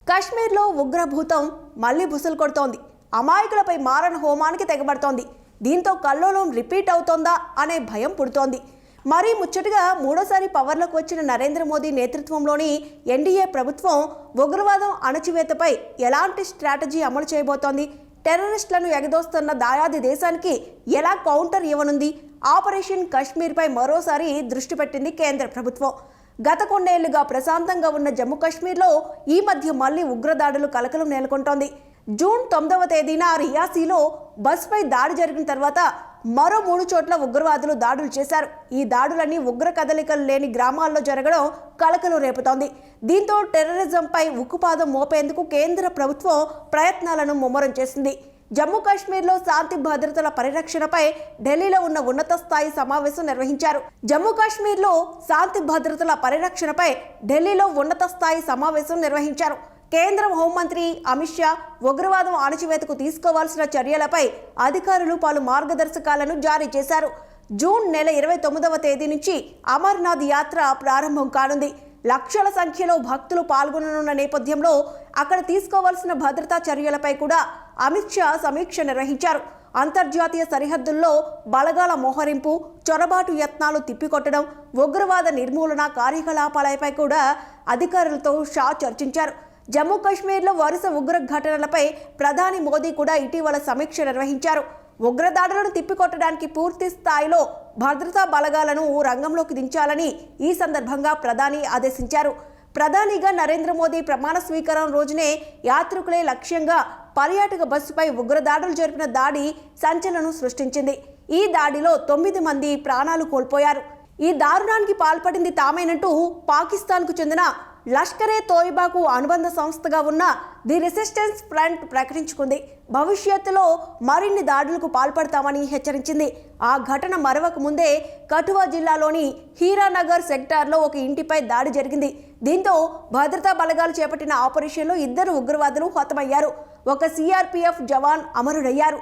కాశ్మీర్లో ఉగ్రభూతం మళ్లీ బుసలు కొడుతోంది. అమాయకులపై మారణ హోమానికి తెగబడుతోంది. దీంతో కల్లోలం రిపీట్ అవుతోందా అనే భయం పుడుతోంది. మరీ ముచ్చటగా మూడోసారి పవర్లోకి వచ్చిన నరేంద్ర మోదీ నేతృత్వంలోని ఎన్డీఏ ప్రభుత్వం ఉగ్రవాదం అణచివేతపై ఎలాంటి స్ట్రాటజీ అమలు చేయబోతోంది? టెర్రరిస్టులను ఎగదోస్తున్న దాయాది దేశానికి ఎలా కౌంటర్ ఇవ్వనుంది? ఆపరేషన్ కశ్మీర్పై మరోసారి దృష్టి పెట్టింది కేంద్ర ప్రభుత్వం. గత కొన్నేళ్లుగా ప్రశాంతంగా ఉన్న జమ్మూ కాశ్మీర్లో ఈ మధ్య మళ్లీ ఉగ్రదాడులు కలకలం నెలకొంటోంది. జూన్ 9వ తేదీన రియాసీలో బస్పై దాడి జరిగిన తర్వాత మరో 3 చోట్ల ఉగ్రవాదులు దాడులు చేశారు. ఈ దాడులన్నీ ఉగ్ర కదలికలు లేని గ్రామాల్లో జరగడం కలకలం రేపుతోంది. దీంతో టెర్రరిజంపై ఉక్కుపాదం మోపేందుకు కేంద్ర ప్రభుత్వం ప్రయత్నాలను ముమ్మరం చేసింది. జమ్మూ కాశ్మీర్లో శాంతి భద్రతల పరిరక్షణపై ఢిల్లీలో ఉన్న ఉన్నత స్థాయి సమావేశం నిర్వహించారు. జమ్మూ కాశ్మీర్లో శాంతి భద్రతల పరిరక్షణపై ఢిల్లీలో ఉన్నత స్థాయి సమావేశం నిర్వహించారు. కేంద్ర హోంమంత్రి అమిత్ షా ఉగ్రవాదం అణచివేతకు తీసుకోవాల్సిన చర్యలపై అధికారులు పలు మార్గదర్శకాలను జారీ చేశారు. జూన్ నెల 29వ తేదీ నుంచి అమర్నాథ్ యాత్ర ప్రారంభం కానుంది. లక్షల సంఖ్యలో భక్తులు పాల్గొననున్న నేపథ్యంలో అక్కడ తీసుకోవాల్సిన భద్రతా చర్యలపై కూడా అమిత్ షా సమీక్ష నిర్వహించారు. అంతర్జాతీయ సరిహద్దుల్లో బలగాల మోహరింపు, చొరబాటు యత్నాలు తిప్పికొట్టడం, ఉగ్రవాద నిర్మూలన కార్యకలాపాలపై కూడా అధికారులతో షా చర్చించారు. జమ్మూ కాశ్మీర్లో వరుస ఉగ్ర ఘటనలపై ప్రధాని మోదీ కూడా ఇటీవల సమీక్ష నిర్వహించారు. ఉగ్రదాడులను తిప్పికొట్టడానికి పూర్తి స్థాయిలో భద్రతా బలగాలను రంగంలోకి దించాలని ఈ సందర్భంగా ప్రధాని ఆదేశించారు. ప్రధానిగా నరేంద్ర మోదీ ప్రమాణ స్వీకారం రోజునే యాత్రికులే లక్ష్యంగా పర్యాటక బస్సుపై ఉగ్రదాడులు జరిపిన దాడి సంచలనం సృష్టించింది. ఈ దాడిలో 9 మంది ప్రాణాలు కోల్పోయారు. ఈ దారుణానికి పాల్పడింది తామేనంటూ పాకిస్తాన్కు చెందిన లష్కరే తోయిబాకు అనుబంధ సంస్థగా ఉన్న ది రెసిస్టెన్స్ ఫ్రంట్ ప్రకటించుకుంది. భవిష్యత్తులో మరిన్ని దాడులకు పాల్పడతామని హెచ్చరించింది. ఆ ఘటన మరవక ముందే కఠువా జిల్లాలోని హీరానగర్ సెక్టార్లో ఒక ఇంటిపై దాడి జరిగింది. దీంతో భద్రతా బలగాలు చేపట్టిన ఆపరేషన్లో 2 ఉగ్రవాదులు హతమయ్యారు. ఒక సిఆర్పీఎఫ్ జవాన్ అమరుడయ్యారు.